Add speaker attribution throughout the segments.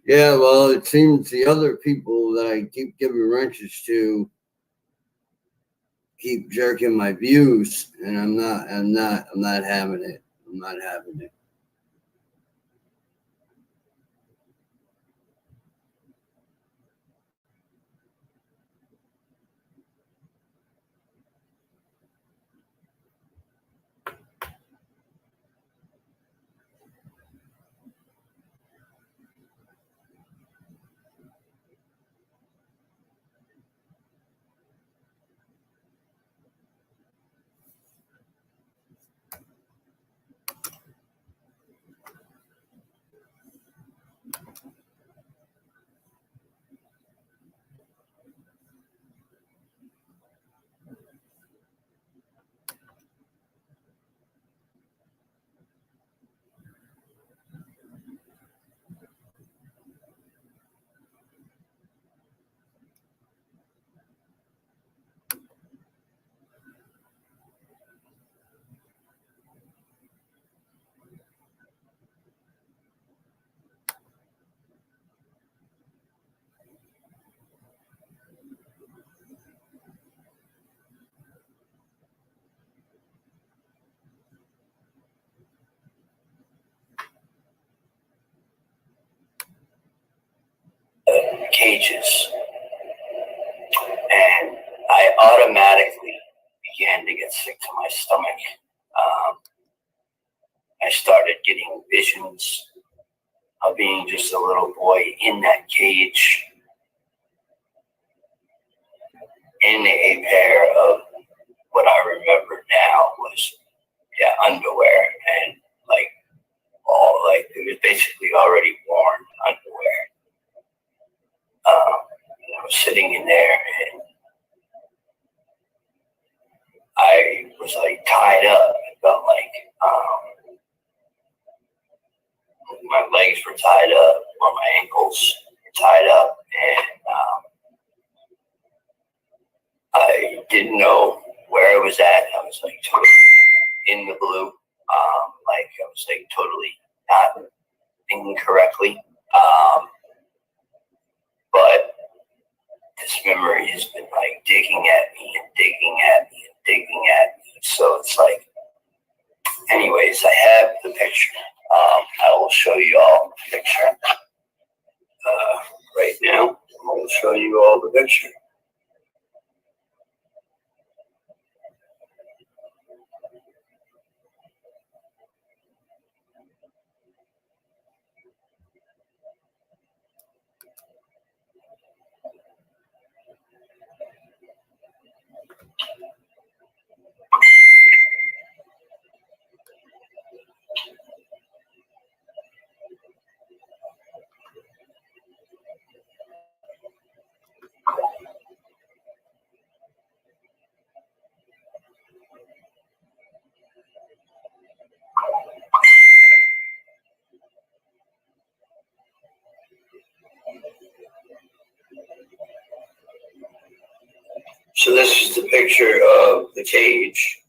Speaker 1: Yeah, well, it seems the other people that I keep giving wrenches to keep jerking my views, and I'm not having it. I'm not having it. Cages, and I automatically began to get sick to my stomach. I started getting visions of being just a little boy in that cage, in a pair of what I remember now was underwear, and it was basically already worn underwear. I was sitting in there, and I was tied up. It felt like my legs were tied up, or my ankles were tied up, and I didn't know where I was at. I was totally in the blue. I was totally not thinking correctly. But this memory has been digging at me and digging at me and digging at me. So it's anyways, I have the picture. I will show you all the picture right now. I will show you all the picture. So this is the picture of the cage.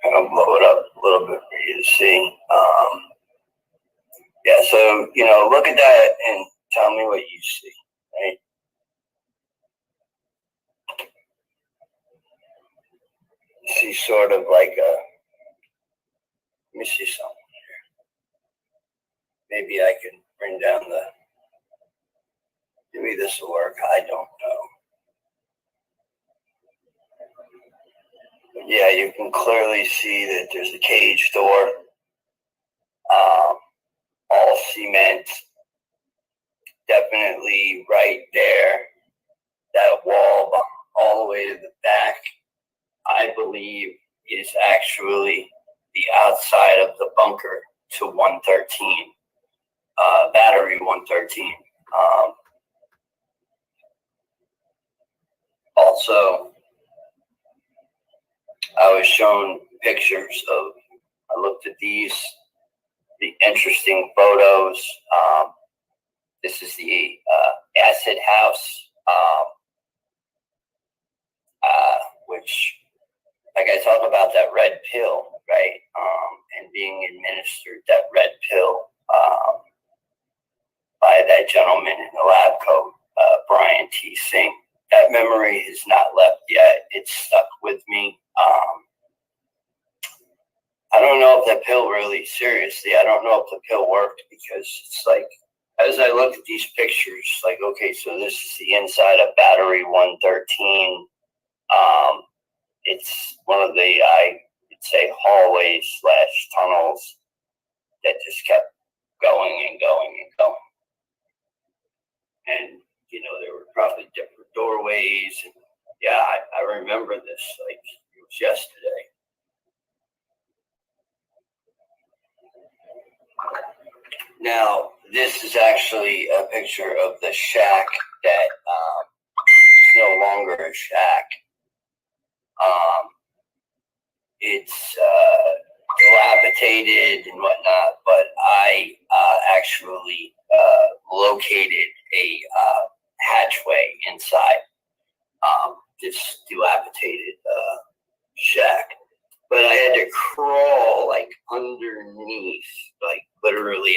Speaker 1: I'll blow it up a little bit for you to see. So, look at that and tell me what you see, right? You see sort of let me see something here. Maybe I can bring down maybe this will work. I don't know. But yeah, you can clearly see that there's a cage door. All cement. Definitely right there. That wall all the way to the back, I believe, is actually the outside of the bunker to 113, battery 113. Also, I was shown pictures of, I looked at the interesting photos. This is the acid house. which, like I talk about that red pill, right? And being administered that red pill by that gentleman in the lab coat, Brian T. Singh. That memory has not left yet. It's stuck with me. I don't know if that pill really, seriously, I don't know if the pill worked, because it's like, as I look at these pictures, like, okay, so this is the inside of Battery 113. It's one of the, I would say, hallways / tunnels that just kept going and going and going. And, there were probably different doorways. And yeah, I remember this like it was yesterday. Now, this is actually a picture of the shack that is no longer a shack. It's dilapidated and whatnot, but I actually located a hatchway inside this dilapidated shack. But I had to crawl like underneath, like literally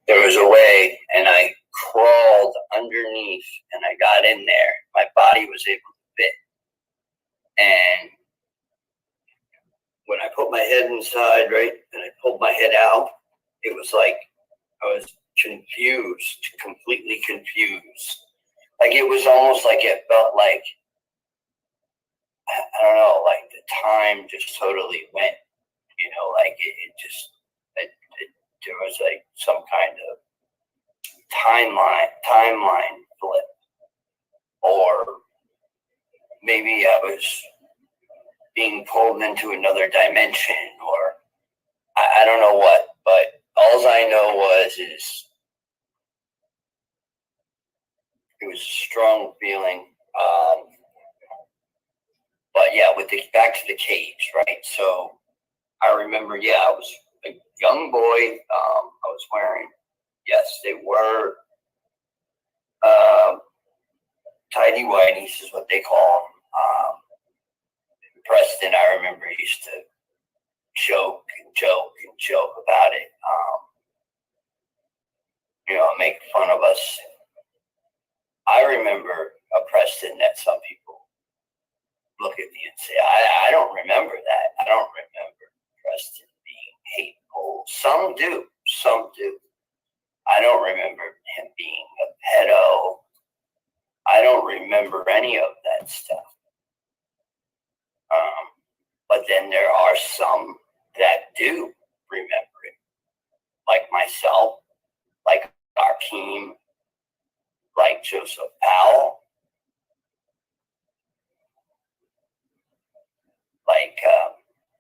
Speaker 1: there was a way, and I crawled underneath and I got in there. My body was able to fit. And when I put my head inside, right, and I pulled my head out, it was like I was confused, completely confused. Like it was almost like it felt like, I don't know, like the time just totally went, like there was like some kind of timeline flip, or maybe I was being pulled into another dimension, or I don't know what, but all I know is it was a strong feeling. But yeah, back to the cage, right? So I remember, I was a young boy. I was wearing, yes, they were tidy whities is what they call them. Preston, I remember, used to joke about it. Make fun of us. I remember a Preston that some people look at me and say, I don't remember that. I don't remember Preston being hateful. Some do. I don't remember him being a pedo. I don't remember any of that stuff. But then there are some that do remember it, like myself, like our team, like Joseph Powell, like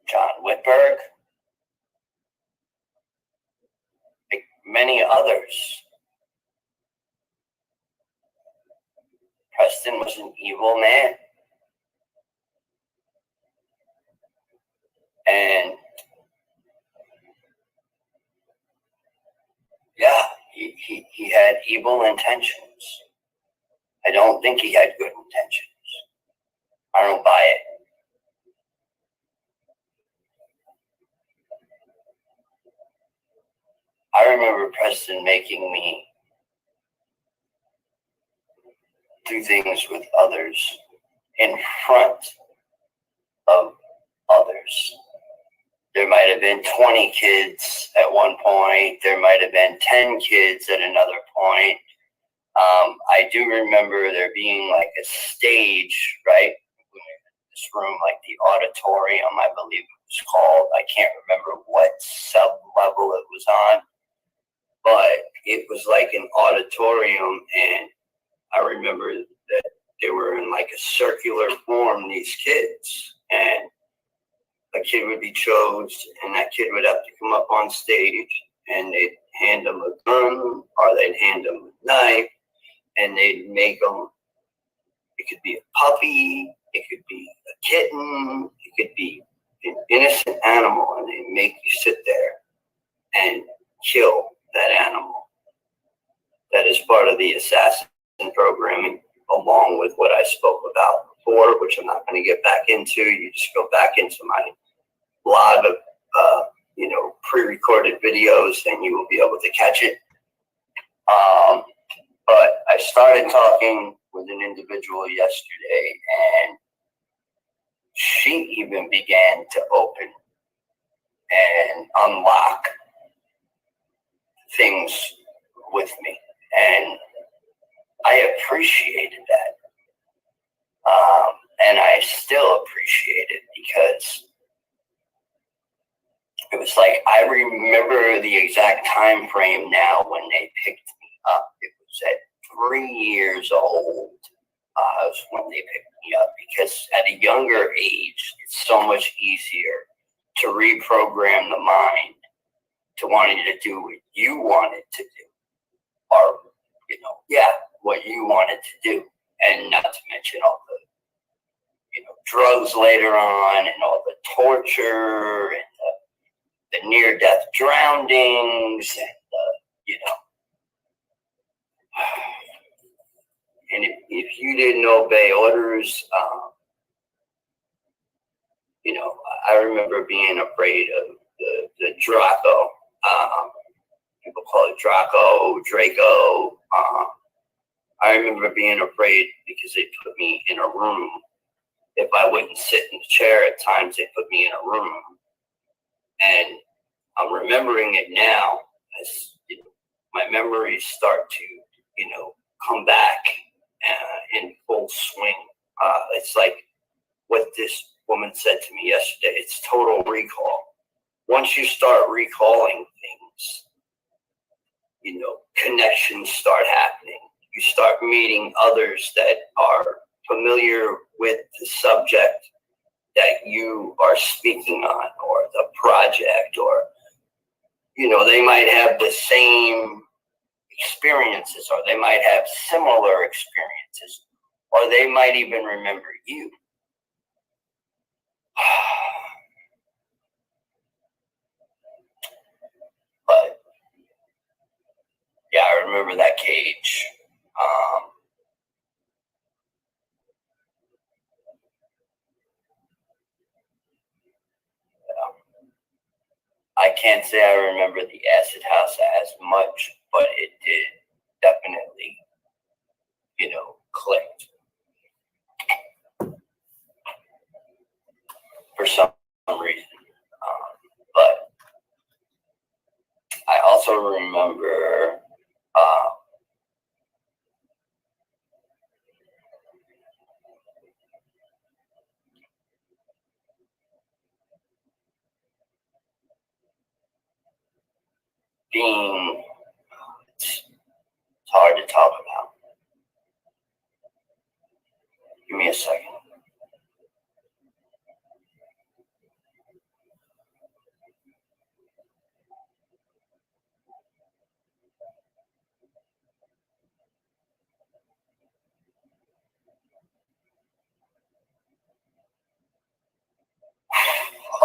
Speaker 1: John Whitberg, like many others. Preston was an evil man. And yeah, he had evil intentions. I don't think he had good intentions. I don't buy it. I remember Preston making me do things with others in front of others. There might have been 20 kids at one point. There might have been 10 kids at another point. I do remember there being like a stage, right? This room, like the auditorium, I believe it was called. I can't remember what sub-level it was on, but it was like an auditorium, and I remember that they were in like a circular form, these kids, and a kid would be chosen, and that kid would have to come up on stage, and they'd hand them a gun, or they'd hand them a knife, and they'd make them, it could be a puppy, it could be a kitten, it could be an innocent animal, and they make you sit there and kill that animal. That is part of the assassin programming, along with what I spoke about before, which I'm not going to get back into. You just go back into my blog of, pre-recorded videos, and you will be able to catch it. But I started talking with an individual yesterday, and she even began to open and unlock things with me. And I appreciated that. And I still appreciate it because it was like, I remember the exact time frame now when they picked me up. It was at 3 years old was when they picked me up, because at a younger age, it's so much easier to reprogram the mind to wanting to do what you wanted to do, or, what you wanted to do. And not to mention all the, drugs later on, and all the torture, and the near-death drownings, and and if you didn't obey orders, I remember being afraid of the Rocko. People call it Draco. I remember being afraid because they put me in a room. If I wouldn't sit in the chair, at times they put me in a room. And I'm remembering it now as my memories start to, come back in full swing. It's like what this woman said to me yesterday. It's total recall. Once you start recalling things, connections start happening. You start meeting others that are familiar with the subject that you are speaking on, or the project, or, they might have the same experiences, or they might have similar experiences, or they might even remember you. But yeah, I remember that cage. I can't say I remember the acid house as much, but it did definitely, clicked for some reason. But I also remember being, it's hard to talk about. Give me a second.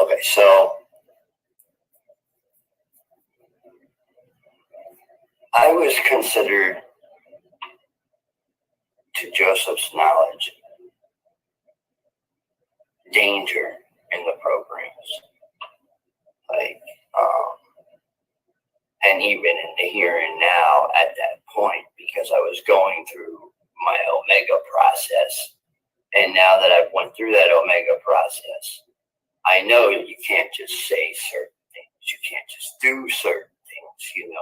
Speaker 1: Okay, so I was considered, to Joseph's knowledge, danger in the programs. Like, and even in the here and now at that point, because I was going through my Omega process. And now that I've went through that Omega process, I know you can't just say certain things. You can't just do certain things, And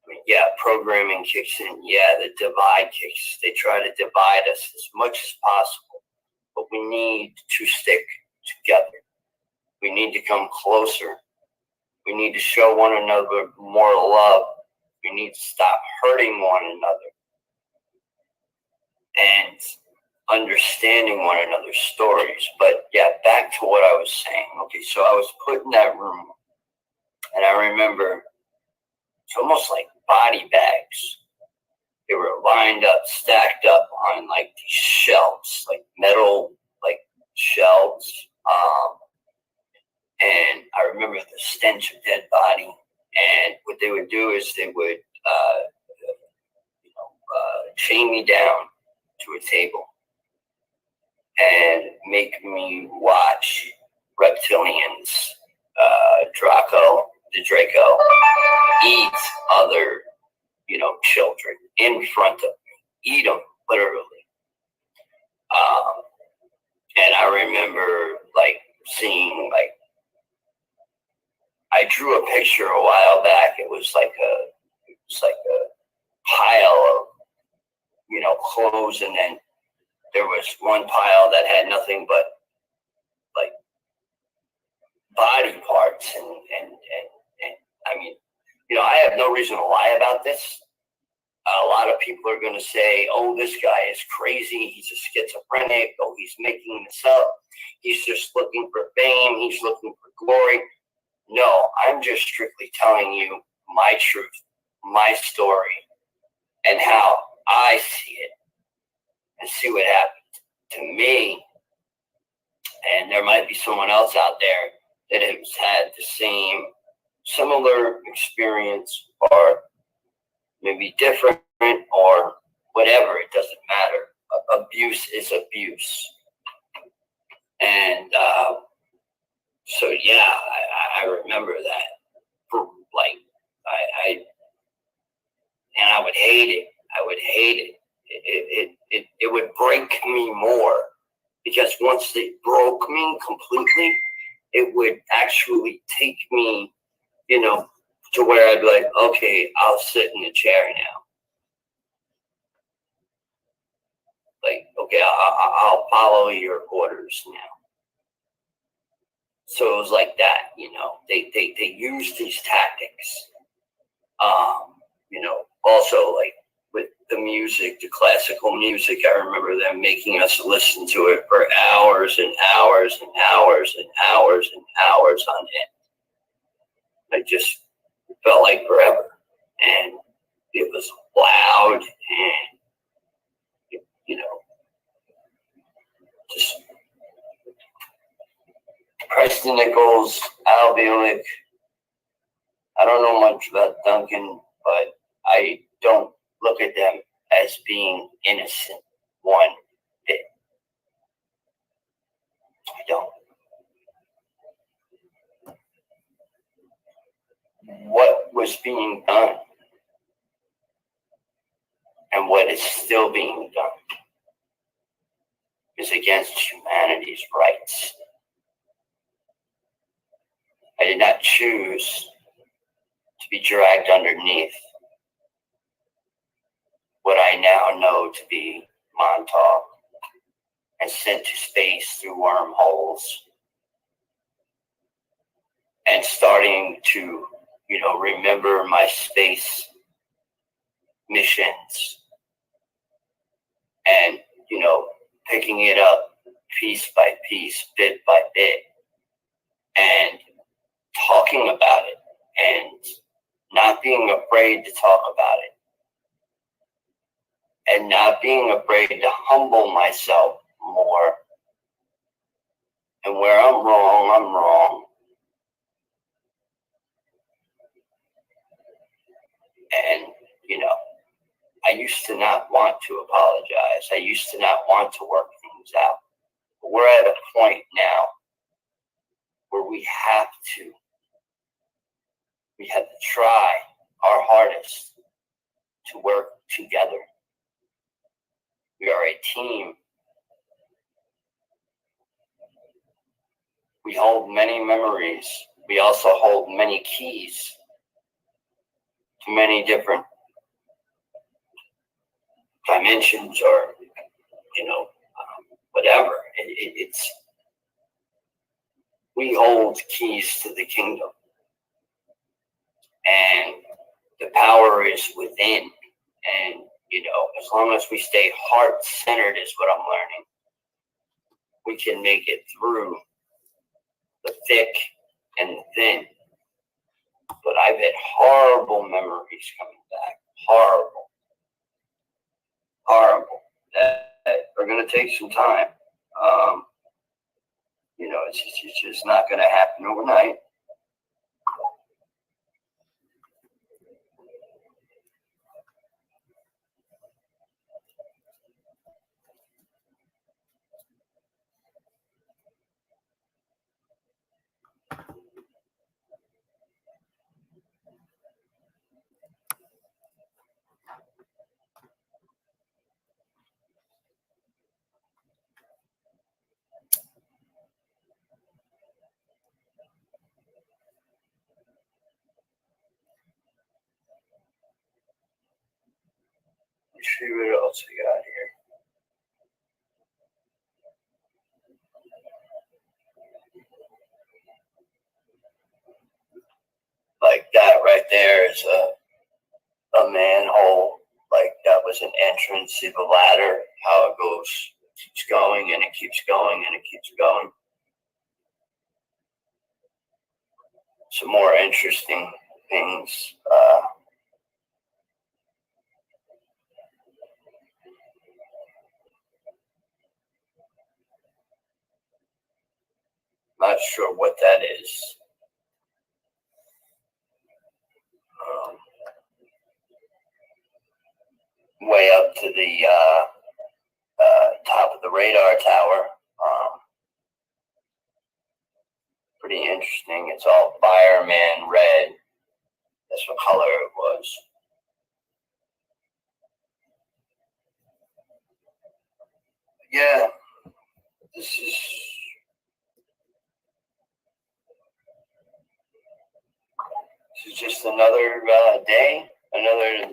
Speaker 1: I mean, yeah, programming kicks in. Yeah, the divide kicks. They try to divide us as much as possible. But we need to stick together. We need to come closer. We need to show one another more love. We need to stop hurting one another and understanding one another's stories. But yeah, back to what I was saying. Okay, so I was put in that room, and I remember it's almost like body bags. They were lined up, stacked up on like these shelves, like metal, like shelves. And I remember the stench of dead body. And what they would do is they would, chain me down to a table. and make me watch reptilians, Rocko, the Draco, eat other, children in front of me, eat them literally. And I remember seeing I drew a picture a while back. It was like a pile of clothes, and then there was one pile that had nothing but like body parts, and I mean, I have no reason to lie about this. A lot of people are going to say, oh, this guy is crazy. He's a schizophrenic. Oh, he's making this up. He's just looking for fame. He's looking for glory. No, I'm just strictly telling you my truth, my story, and how I see it, and see what happened to me. And there might be someone else out there that has had the same similar experience, or maybe different, or whatever. It doesn't matter. Abuse is abuse. And so yeah, I remember that. I would hate it. I would hate it. It would break me more, because once it broke me completely, it would actually take me, to where I'd be like, okay, I'll sit in the chair now. Okay, I'll follow your orders now. So it was like that, they use these tactics. Also with the music, the classical music, I remember them making us listen to it for hours and hours and hours and hours and hours on end. I just felt like forever. And it was loud, and, just Preston Nichols, Al Bielek. I don't know much about Duncan, but I don't look at them as being innocent one bit. I don't. What was being done, and what is still being done, is against humanity's rights. I did not choose to be dragged underneath what I now know to be Montauk, and sent to space through wormholes, and starting to, remember my space missions, and, picking it up piece by piece, bit by bit, and talking about it, and not being afraid to talk about it, and not being afraid to humble myself more. And where I'm wrong, I'm wrong. And, I used to not want to apologize. I used to not want to work things out. But we're at a point now where we have to try our hardest to work together. We are a team. We hold many memories. We also hold many keys to many different dimensions, or, whatever. We hold keys to the kingdom, and the power is within. And, as long as we stay heart-centered, is what I'm learning, we can make it through the thick and the thin. But I've had horrible memories coming back. Horrible. That are going to take some time. It's just not going to happen overnight. see what else we got here. Like that right there is a manhole. Like that was an entrance. See the ladder, how it goes, keeps going and it keeps going and it keeps going. Some more interesting things. Not sure what that is. Way up to the top of the radar tower. Pretty interesting. It's all fireman red. That's what color it was. Yeah, this is just another day, another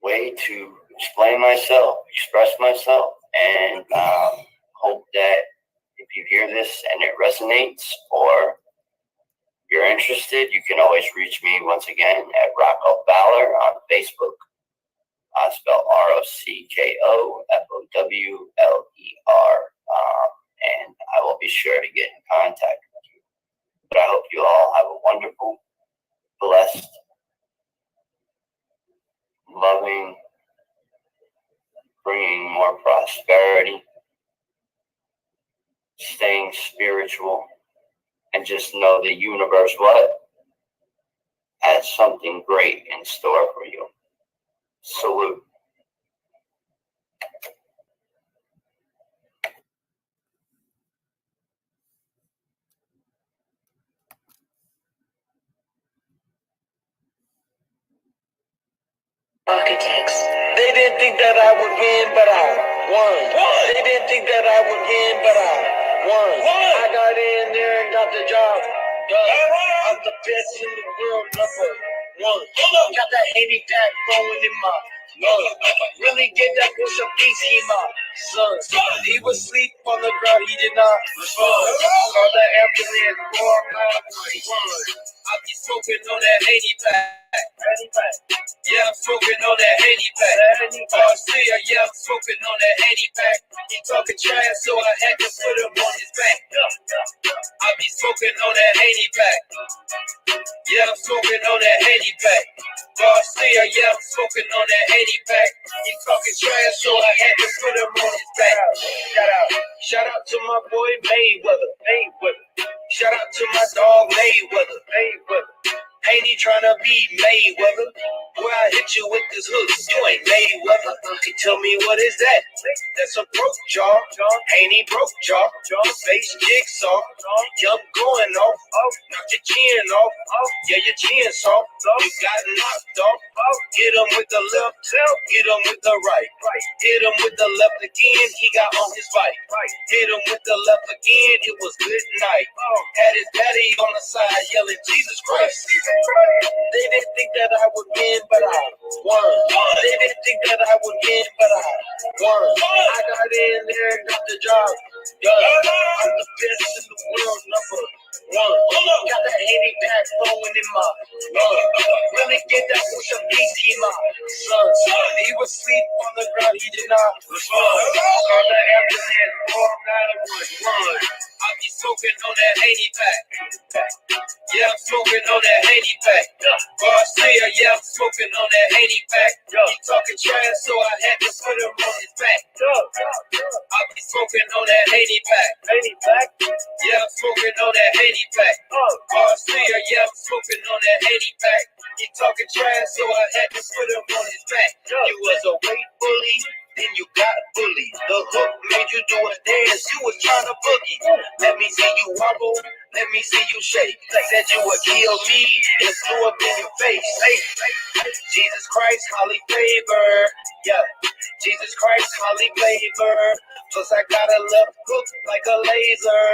Speaker 1: way to explain myself, express myself, and hope that if you hear this and it resonates or you're interested, you can always reach me once again at Rocko Fowler on Facebook. Spelled ROCKOFOWLER, and I will be sure to get in contact with you. But I hope you all have a wonderful, blessed, loving, bringing more prosperity, staying spiritual, and just know the universe has something great in store for you. Salute.
Speaker 2: Architects. They didn't think that I would win, but I won. They didn't think that I would win, but I won. I got in there and got the job done. I'm the best in the world, number one. Got that 80 pack flowing in my lungs. Really get that push up piece in my son. He was asleep on the ground, he did not respond. Call the ambulance, 491. I be smoking on that 80 pack. Yeah, I'm smoking on that 80 pack. Yeah, I'm smoking on that 80 pack. He talking trash, so I had to put him on his back. I be smoking on that 80 pack. Yeah, I'm smoking on that 80 pack. Yeah, I'm smoking on that 80 pack. He talking trash, so I had to put him on his back. Shout out to my boy Mayweather. Shout out to my dog Mayweather. Ain't he tryna be Mayweather? Boy, I hit you with this hook. You ain't Mayweather. He tell me, what is that? That's a broke jaw. Ain't he broke jaw? Face jigsaw. Yup, going off. Knock your chin off. Yeah, your chin soft. You got knocked off. Hit him with the left. Hit him with the right. Hit him with the left again. He got on his bike. Hit him with the left again. It was good night. Had his daddy on the side yelling, Jesus Christ. They didn't think that I would win, but I won. They didn't think that I would win, but I won. I got in there and got the job done. I'm the best in the world, number one. Got that 80 pack flowing in my lungs. Really get that push up beast in my son. He was asleep on the ground, he did not respond. Call the ambulance, 491. I be smoking on that 80 pack. Yeah, I'm smoking on that 80 pack. Yeah, I'm smoking on that 80 pack. He talking trash, so I had to put him on his back. I be smoking on that 80 pack. Yeah, I'm smoking on that 80 pack. Yeah, I'm smoking on that 80 pack. He talking trash, so I had to put him on his back. You was a weight bully. then you got bullied. The hook made you do a dance, you was trying to boogie. Let me see you wobble, let me see you shake. Said you would kill me and threw up in your face. Hey, Jesus Christ, holly favor. Yeah, Jesus Christ, holly favor. Plus I got a left hook like a laser.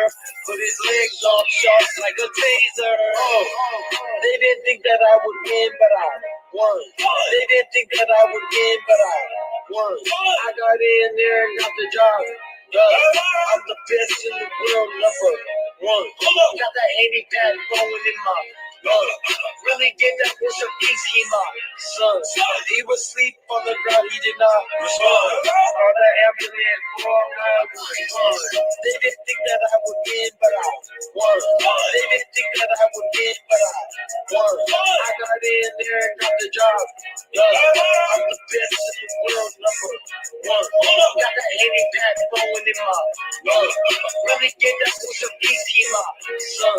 Speaker 2: Put his legs on sharp like a taser. Oh, they didn't think that I would win, but I won. They didn't think that I would win, but I won. I got in there and got the job. I'm the best in the world, number one. Got that handicap going in my blood. Really get that push of peace, he my son. He was asleep on the ground, he did not respond. All the ambulance, all my fun. They didn't think that I would win, but I won. They didn't think that I would win, but I won. I got in there and got the job. I'm the best in the world, number one. Got that handicap going in my blood. Really get that push of peace, he my son.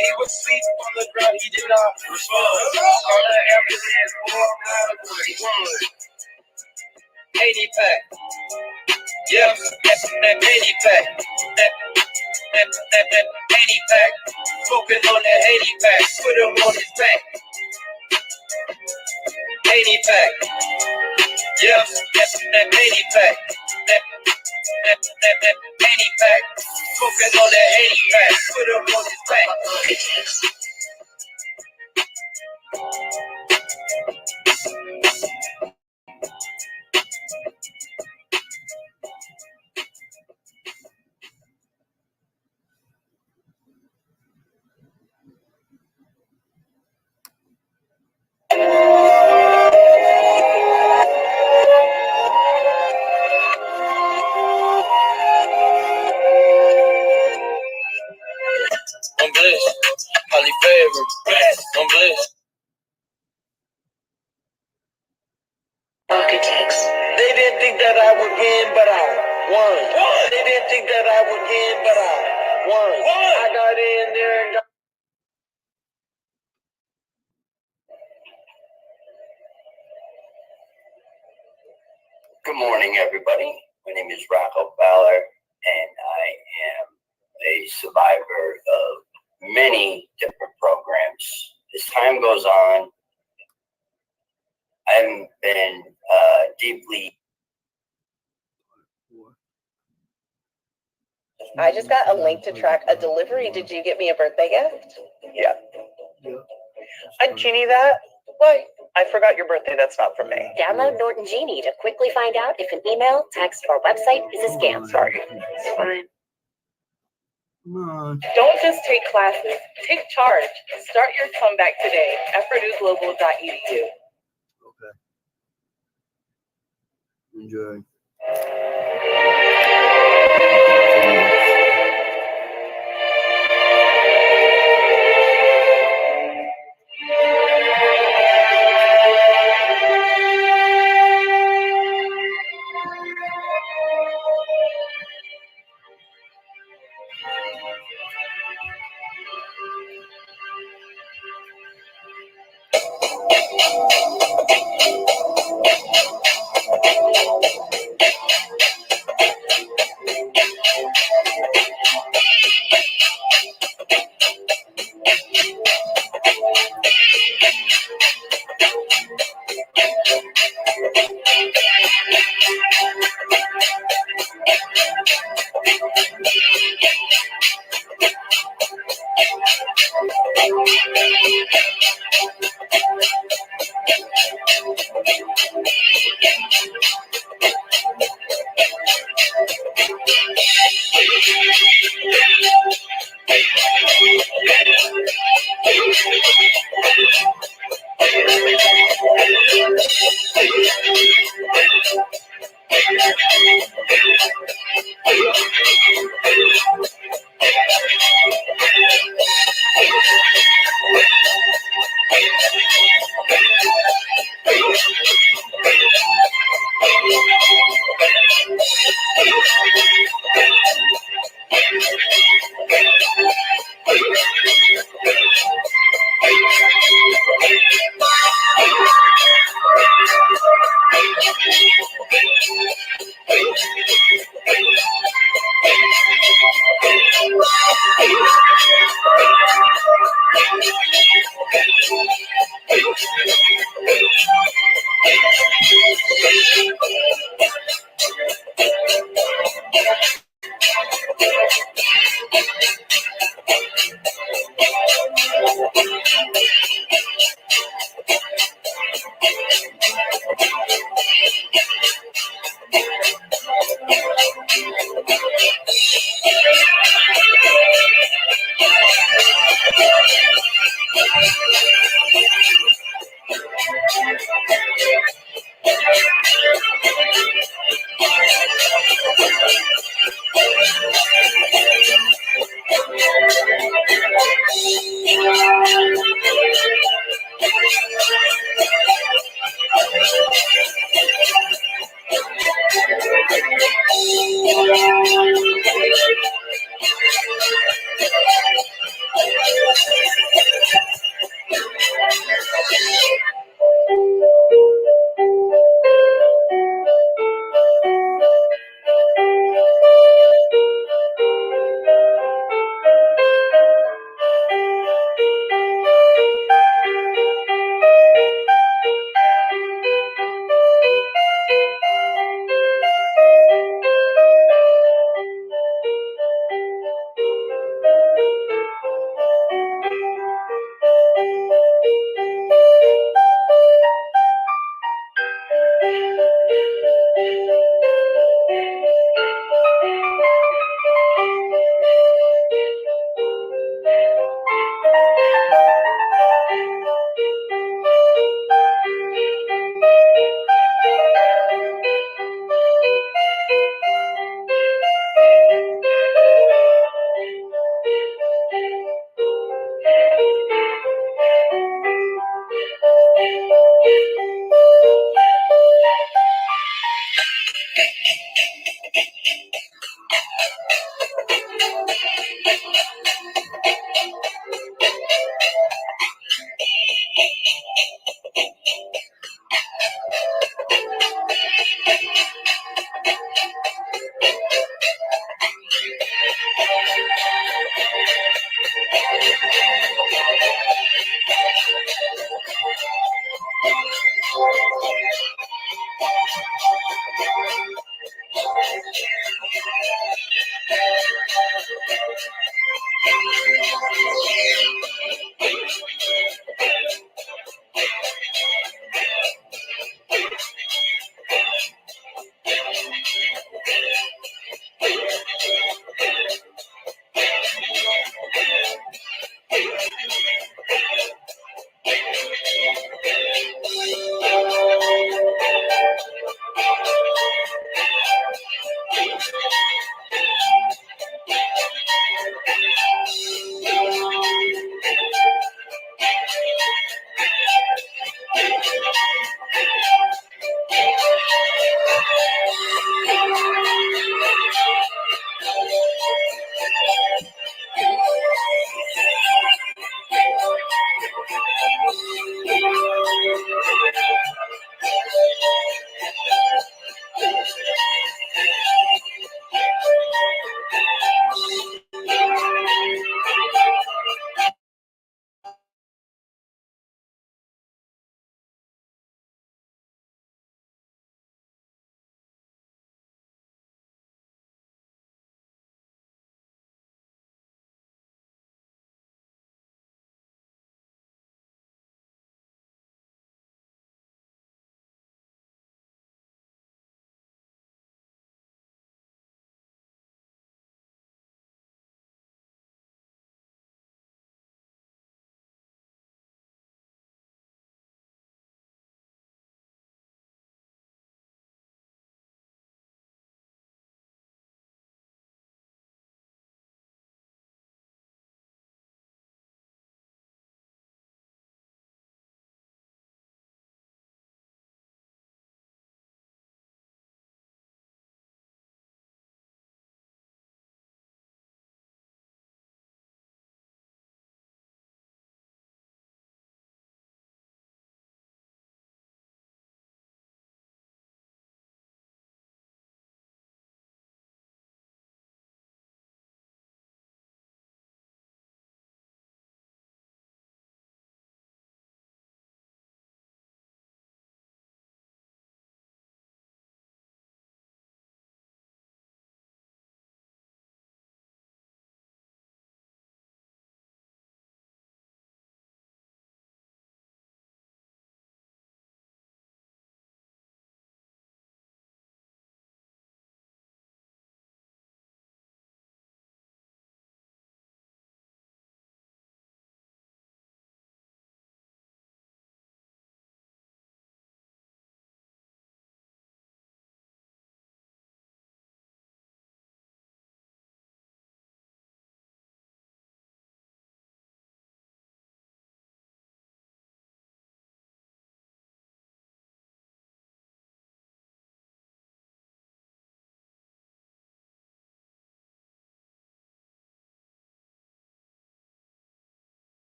Speaker 2: He was asleep on the ground, he did not respond. All the ambulance, all my fun. 80 pack. Yeah, that 80 pack. That 80 pack. Smoking on that 80 pack. Put him on his back. 80 pack. Yeah, that 80 pack. That 80 pack. Smoking on that 80 pack. Put him on his back. I'm blessed, highly favored, I'm blessed. Architects. They didn't think that I would win, but I won. They didn't think that I would win, but I won. I got in there and got.
Speaker 1: Good morning, everybody. My name is Rocko, and I am a survivor of many different programs. As time goes on, I've been deeply.
Speaker 3: I just got a link to track a delivery. Did you get me a birthday gift?
Speaker 1: Yeah.
Speaker 3: Genie, that? What? I forgot your birthday. That's not from me.
Speaker 4: Download Norton Genie to quickly find out if an email, text, or website is a scam.
Speaker 3: Sorry. It's fine.
Speaker 5: Come on.
Speaker 3: Don't just take classes. Take charge. Start your comeback today at purdueglobal.edu.
Speaker 5: Okay. Enjoy.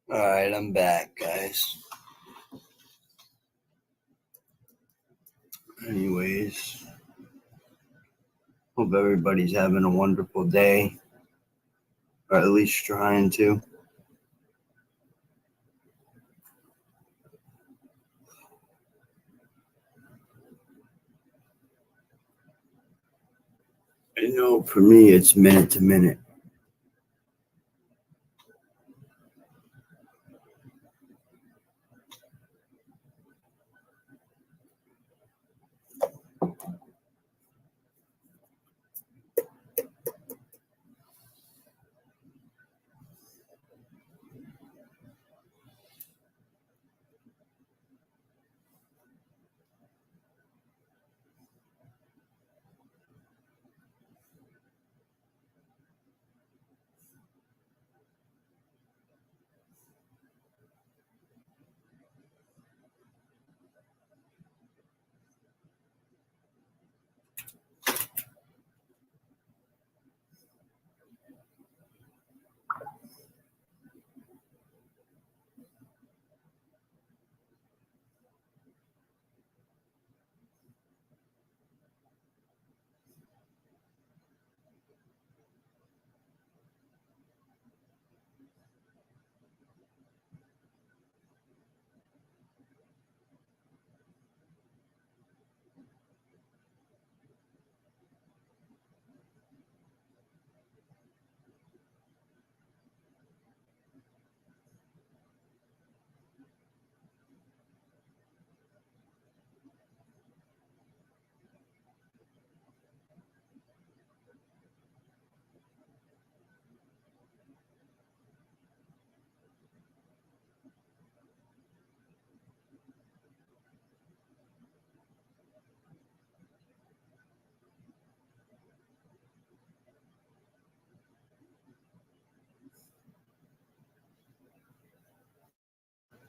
Speaker 5: All right, I'm back, guys. Anyways, hope everybody's having a wonderful day, or at least trying to. I know for me, it's minute to minute.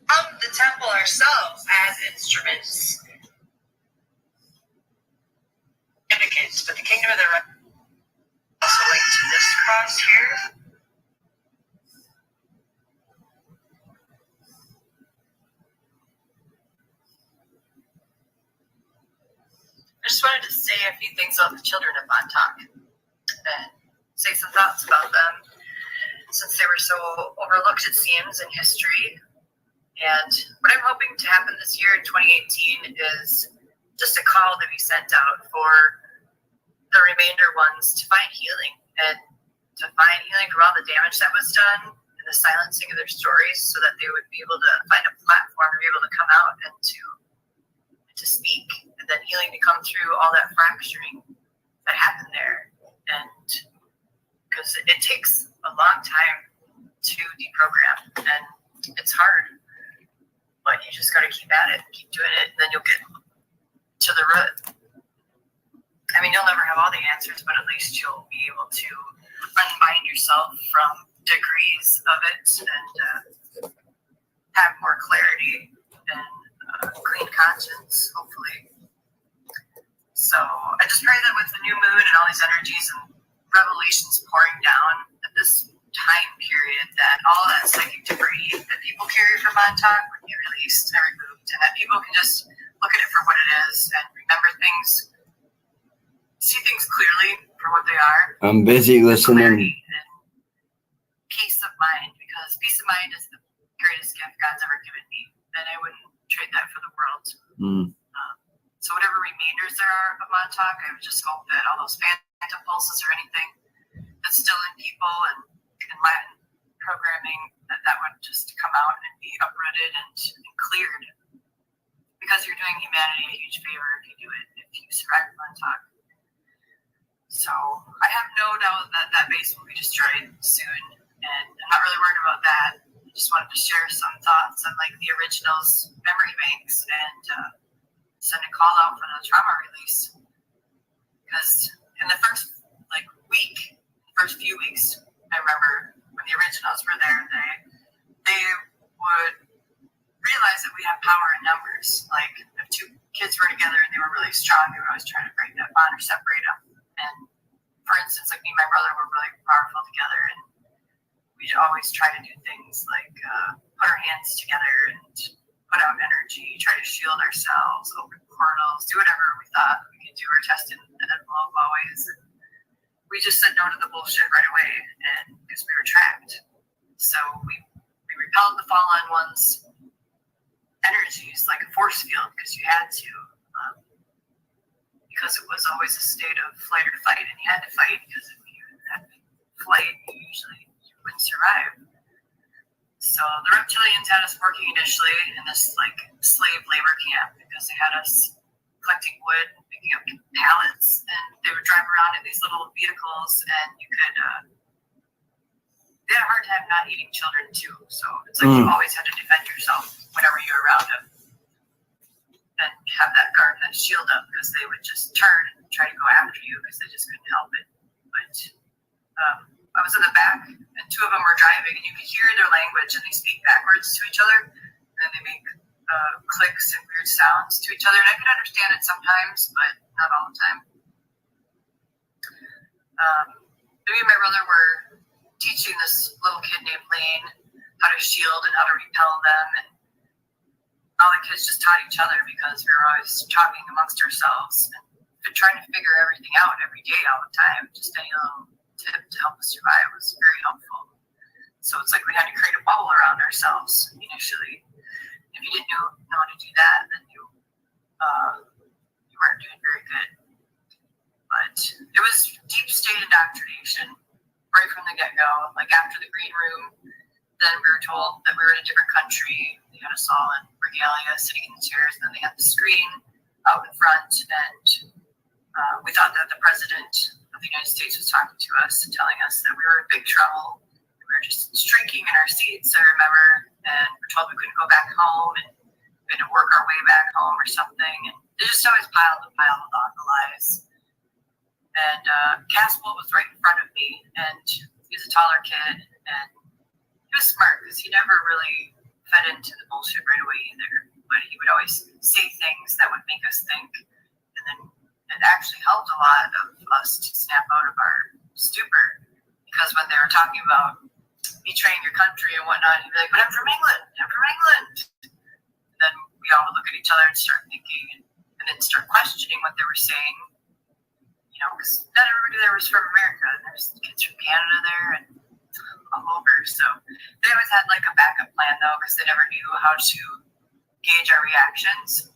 Speaker 6: From the temple ourselves as instruments. Indicates, but the kingdom of the right also linked to this cross here. I just wanted to say a few things about the children of Montauk and say some thoughts about them, since they were so overlooked, it seems, in history. And what I'm hoping to happen this year in 2018 is just a call to be sent out for the remainder ones to find healing and to find healing from all the damage that was done and the silencing of their stories, so that they would be able to find a platform to be able to come out and to speak, and then healing to come through all that fracturing that happened there. And because it takes a long time to deprogram, and it's hard, but you just got to keep at it, keep doing it, and then you'll get to the root. I mean, you'll never have all the answers, but at least you'll be able to unbind yourself from degrees of it and have more clarity and clean conscience, hopefully. So I just pray that with the new moon and all these energies and revelations pouring down at this time period, that all that psychic debris that people carry from Montauk would be released and removed, and that people can just look at it for what it is and remember things, see things clearly for what they are.
Speaker 5: I'm busy listening.
Speaker 6: Clarity and peace of mind, because peace of mind is the greatest gift God's ever given me, and I wouldn't trade that for the world. So whatever remainders there are of Montauk, I would just hope that all those phantom pulses or anything that's still in people and Latin programming, that would just come out and be uprooted and cleared, because you're doing humanity a huge favor if you do it, if you survive Montauk. So I have no doubt that that base will be destroyed soon, and I'm not really worried about that. I just wanted to share some thoughts on like the originals memory banks and send a call out for the trauma release, because in the first first few weeks, I remember when the originals were there, they would realize that we have power in numbers. Like if two kids were together and they were really strong, they would always try to break that bond or separate them. And for instance, like me and my brother were really powerful together, and we'd always try to do things like put our hands together and put out energy, try to shield ourselves, open portals, do whatever we thought we could do, or test in the envelope always. And we just said no to the bullshit right away, and because we were trapped. So we repelled the fallen ones' energies like a force field because you had to. Because it was always a state of flight or fight, and you had to fight because if you had flight, you wouldn't survive. So the reptilians had us working initially in this like slave labor camp because they had us collecting wood, picking up pallets, and they would drive around in these little vehicles, and you could. They had a hard time not eating children too, so it's like you always had to defend yourself whenever you were around them. And have that guard, that shield up, because they would just turn and try to go after you because they just couldn't help it. But I was in the back, and two of them were driving, and you could hear their language, and they speak backwards to each other, and then they make clicks and weird sounds to each other. And I could understand it sometimes, but not all the time. Me and my brother were teaching this little kid named Lane how to shield and how to repel them, and all the kids just taught each other because we were always talking amongst ourselves and trying to figure everything out every day, all the time. Just any little tip to help us survive was very helpful. So it's like we had to create a bubble around ourselves initially. If you didn't know how to do that, then you weren't doing very good. But it was deep state indoctrination right from the get-go. Like after the green room, then we were told that we were in a different country. They had us all in regalia, sitting in the chairs, and then they had the screen out in front, and we thought that the president of the United States was talking to us, telling us that we were in big trouble. We were just shrinking in our seats, I remember, and we were told we couldn't go back home, and we had to work our way back home or something, and they just always piled on the lies. And Caspel was right in front of me, and he was a taller kid, and he was smart because he never really fed into the bullshit right away either. But he would always say things that would make us think, and then it actually helped a lot of us to snap out of our stupor. Because when they were talking about betraying your country and whatnot, he'd be like, "But I'm from England. I'm from England." And then we all would look at each other and start thinking, and then start questioning what they were saying. You know, because not everybody there was from America. There's kids from Canada there and all over. So they always had like a backup plan though, because they never knew how to gauge our reactions.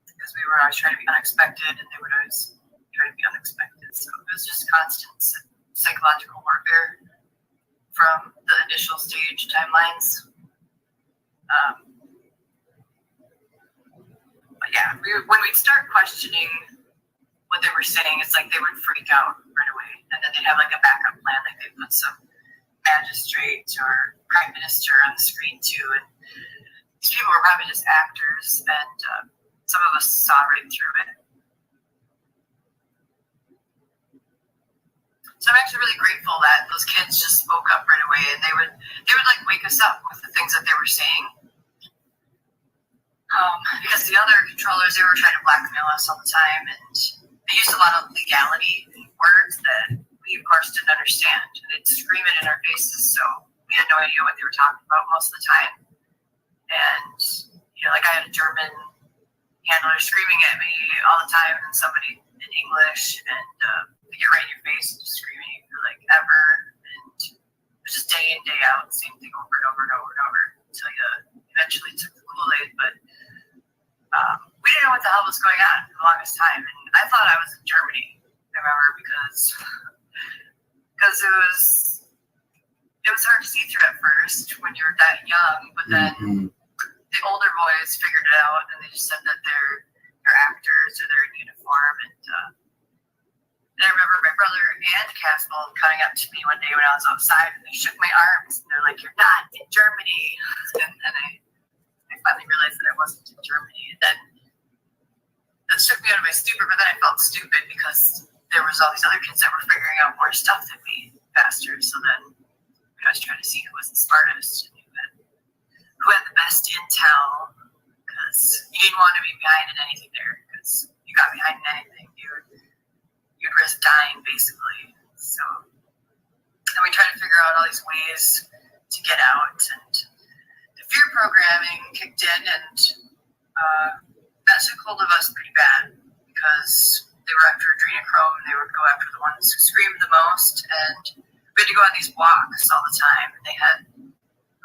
Speaker 6: Because we were always trying to be unexpected, and they would always try to be unexpected. So it was just constant psychological warfare from the initial stage timelines. But yeah, when we'd start questioning what they were saying, it's like they would freak out right away, and then they'd have like a backup plan, like they'd put some magistrate or prime minister on the screen too, and these people were probably just actors, and some of us saw right through it. So I'm actually really grateful that those kids just spoke up right away, and they would like wake us up with the things that they were saying. Because the other controllers, they were trying to blackmail us all the time, and they used a lot of legality words that we, of course, didn't understand. And they'd scream it in our faces, so we had no idea what they were talking about most of the time. And, you know, like I had a German handler screaming at me all the time, and somebody in English, and they get right in your face and just screaming at you for like ever. And it was just day in, day out, same thing over and over and over and over until you eventually took the Kool-Aid. But we didn't know what the hell was going on for the longest time. And I thought I was in Germany, I remember, because it was hard to see through at first when you're that young, but then the older boys figured it out, and they just said that they're actors or they're in uniform. And I remember my brother and Caspel coming up to me one day when I was outside, and they shook my arms, and they're like, "You're not in Germany." And I finally realized that I wasn't in Germany. And then that shook me out of my stupor, but then I felt stupid because there was all these other kids that were figuring out more stuff than me faster. So then I was trying to see who was the smartest and who had the best intel, because you didn't want to be behind in anything there, because you got behind in anything, you'd risk dying, basically. So, and we tried to figure out all these ways to get out, and fear programming kicked in, and that took hold of us pretty bad because they were after adrenochrome and they would go after the ones who screamed the most, and we had to go on these walks all the time. And they had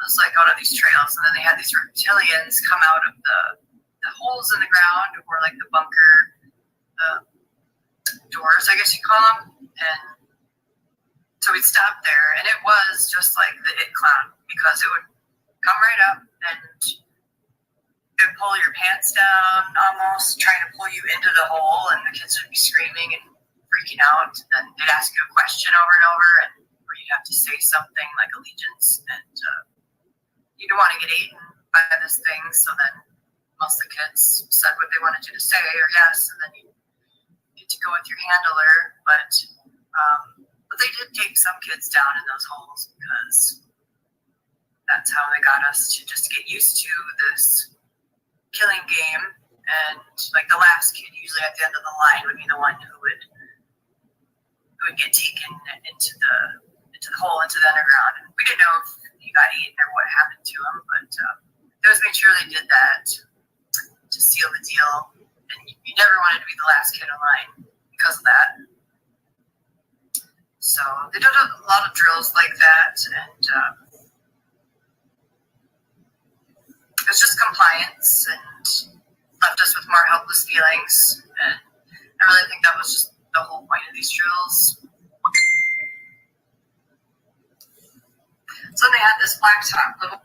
Speaker 6: us like out on these trails, and then they had these reptilians come out of the holes in the ground, or like the bunker doors, I guess you call them. And so we'd stop there, and it was just like the It Clown, because it would come right up and it would pull your pants down, almost trying to pull you into the hole, and the kids would be screaming and freaking out. And they'd ask you a question over and over, and where you'd have to say something like allegiance, and you don't want to get eaten by this thing. So then most of the kids said what they wanted you to say, or yes, and then you get to go with your handler. But they did take some kids down in those holes, because that's how they got us to just get used to this killing game. And like the last kid usually at the end of the line would be the one who would get taken into the hole, into the underground. And we didn't know if he got eaten or what happened to him, but they always made sure they did that to seal the deal. And you never wanted to be the last kid in line because of that. So they did a lot of drills like that, and it was just compliance, and left us with more helpless feelings. And I really think that was just the whole point of these drills. So they had this blacktop little.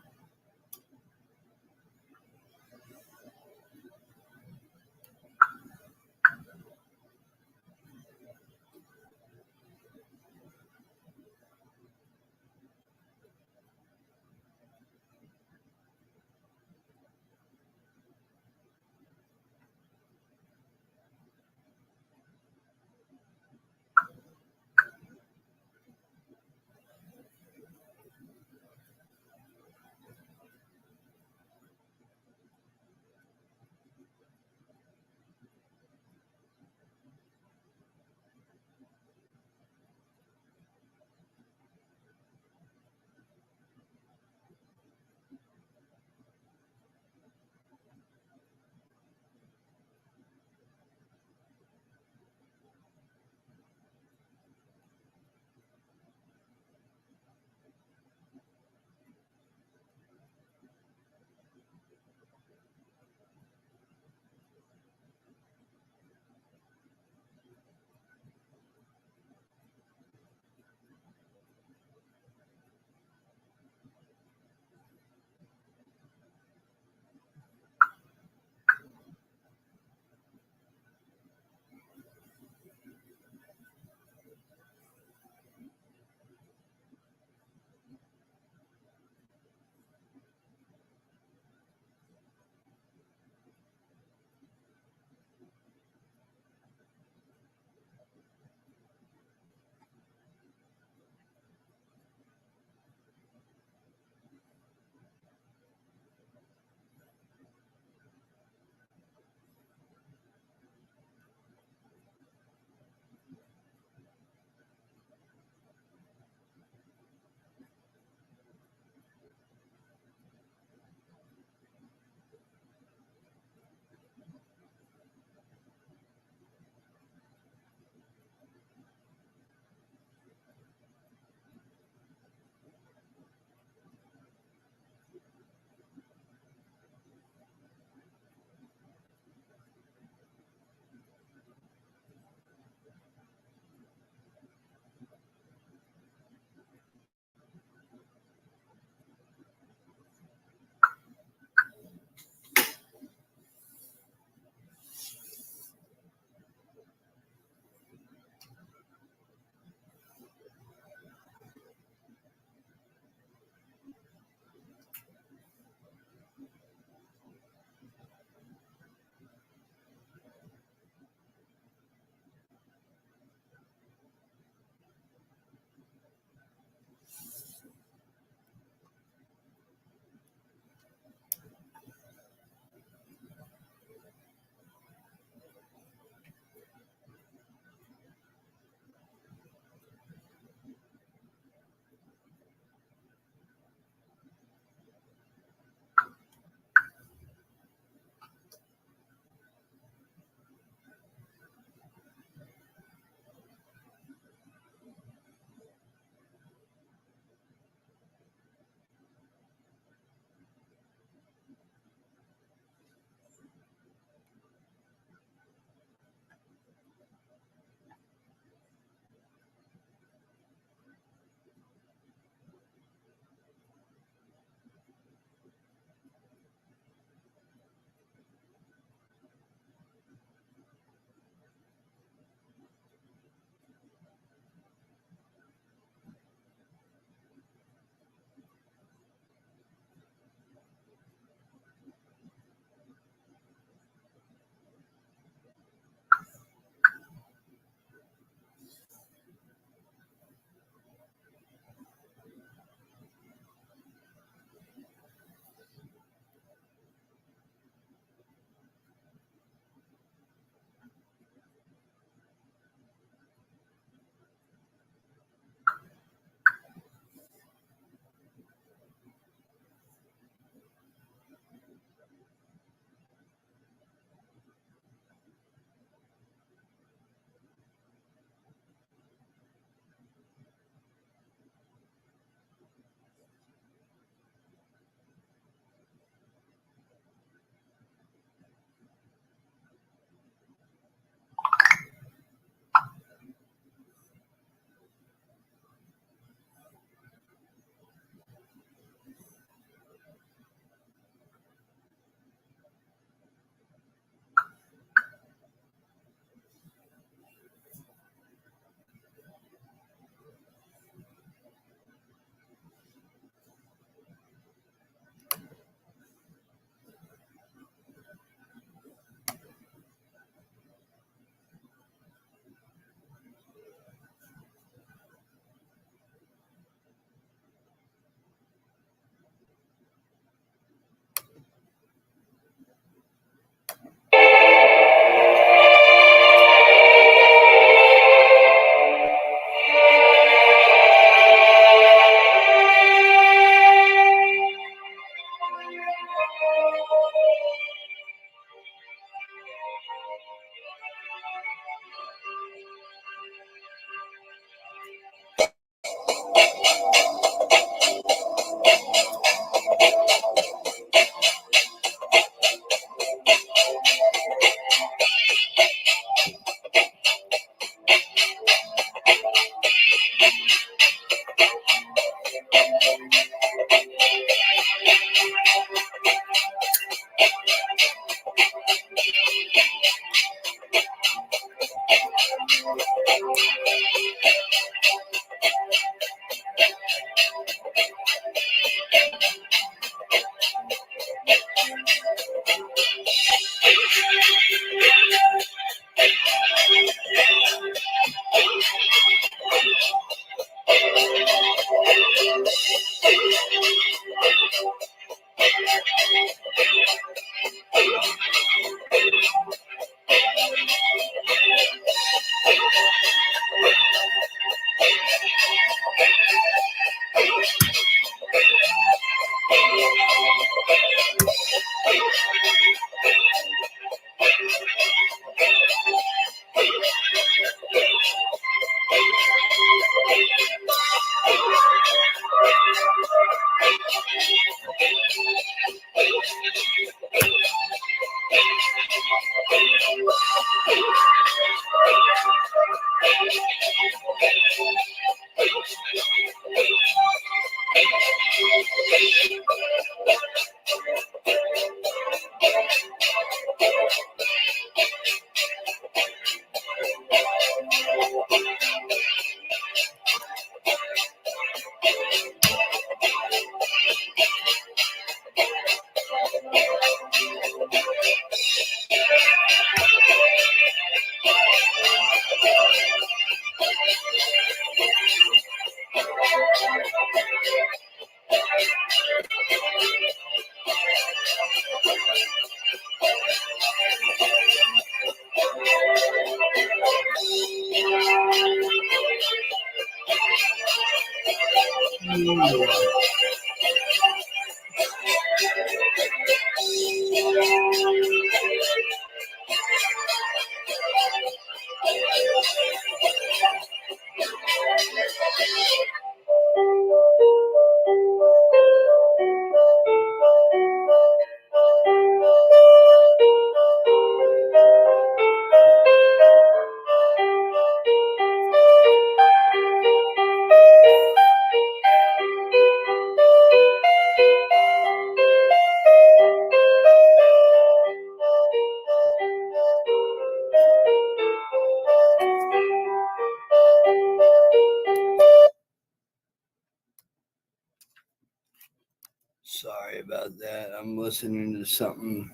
Speaker 5: Sorry about that. I'm listening to something.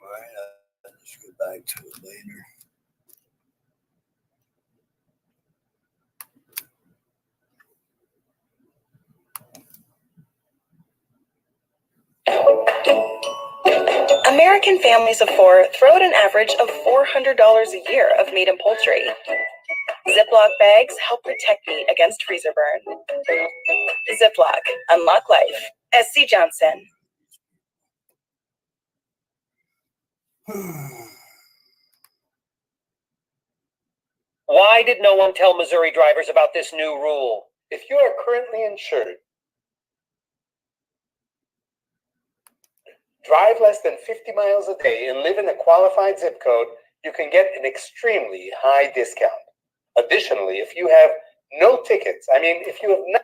Speaker 5: All right, I'll just go back to it later.
Speaker 3: American families of four throw out an average of $400 a year of meat and poultry. Ziploc bags help protect meat against freezer burn. Ziploc, unlock life. SC Johnson.
Speaker 7: Why did no one tell Missouri drivers about this new rule? If you are currently insured, drive less than 50 miles a day, and live in a qualified zip code, you can get an extremely high discount. Additionally, if you have no tickets, if you have not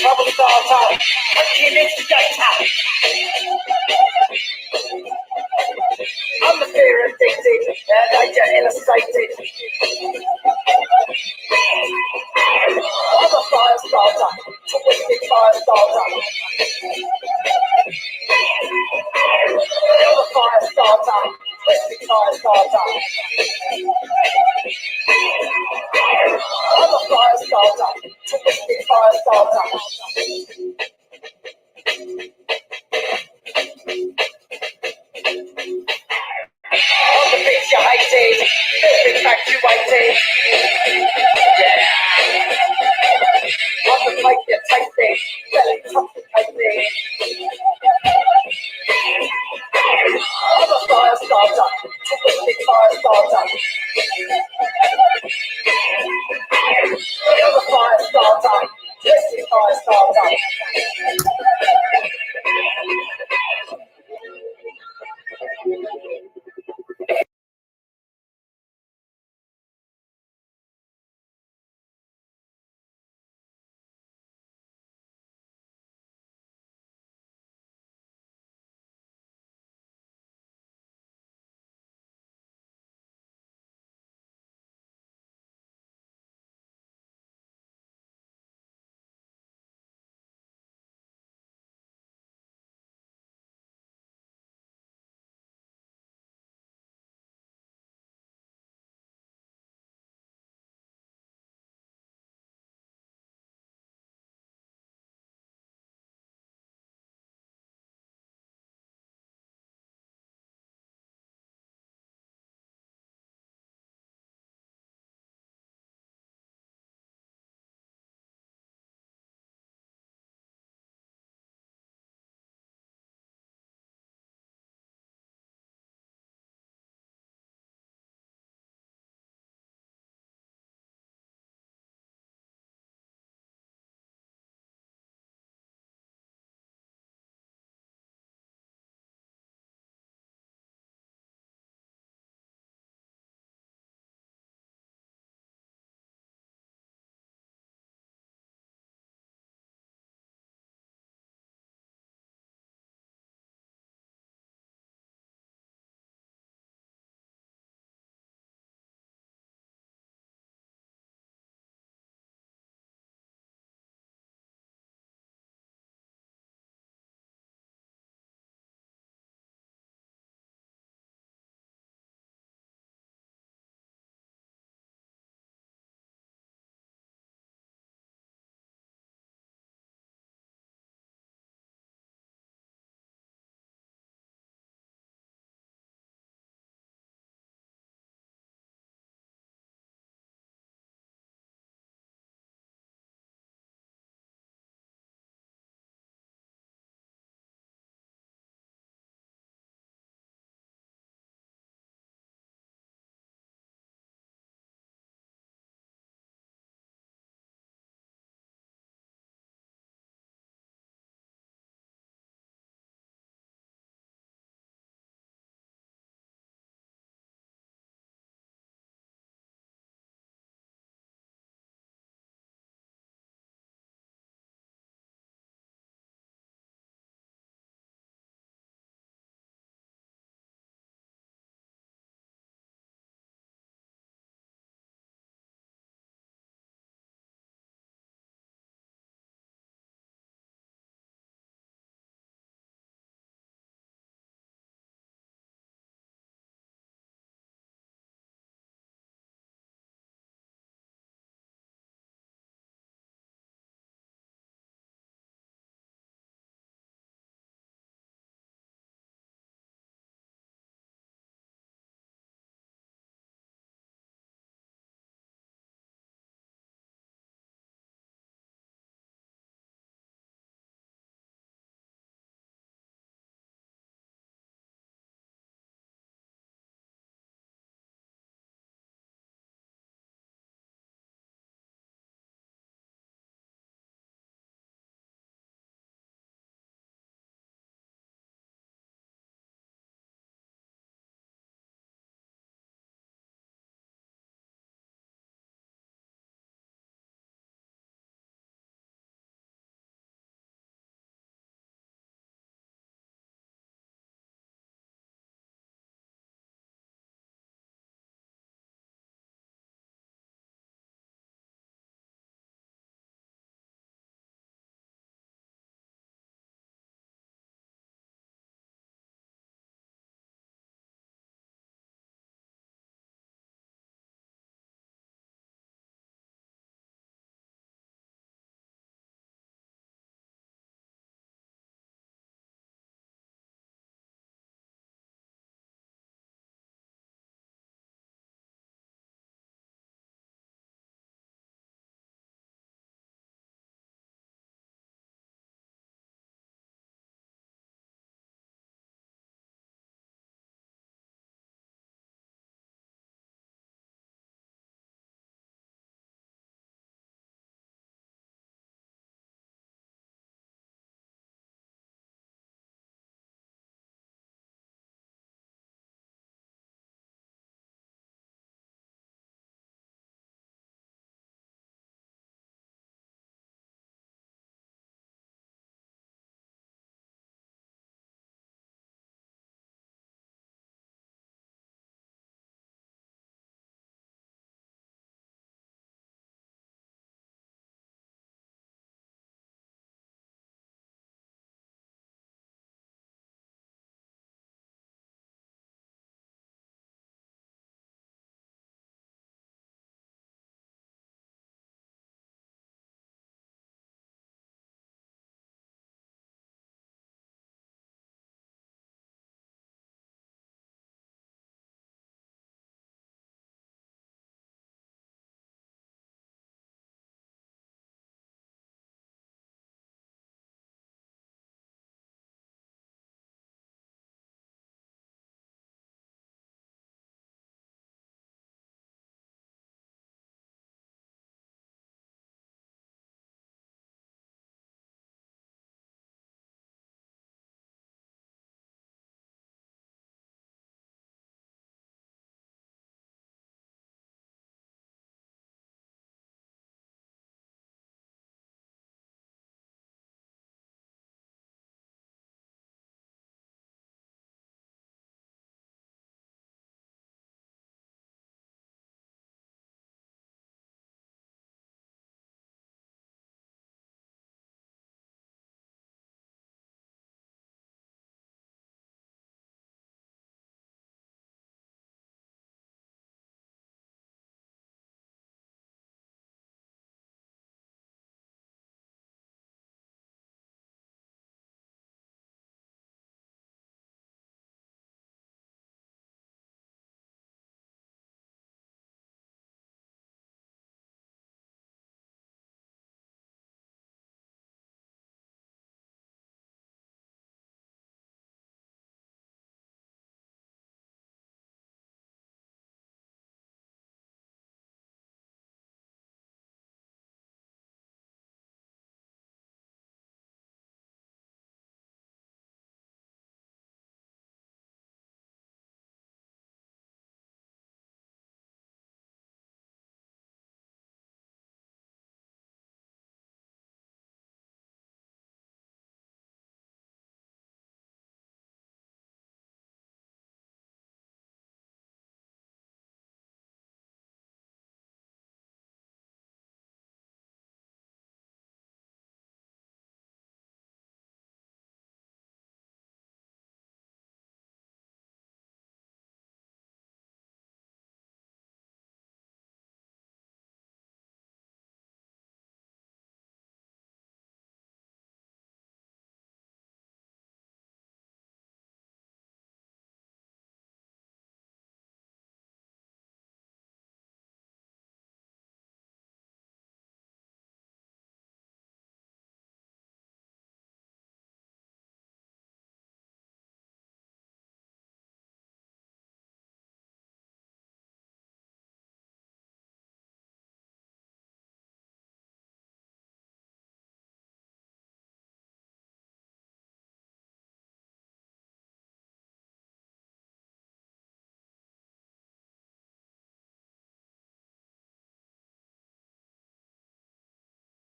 Speaker 2: Trouble starts out. He makes the guy tap. I'm the fear addicted, and I get illustrated. I'm a fire starter, twisted fire starter. I'm a fire starter, twisted fire starter. I'm a fire starter, twisted fire starter. I'm the bitch you hated, infatuated. Yeah. I'm the type you tasted, very intoxicated. I'm a fire starter, twisted fire starter.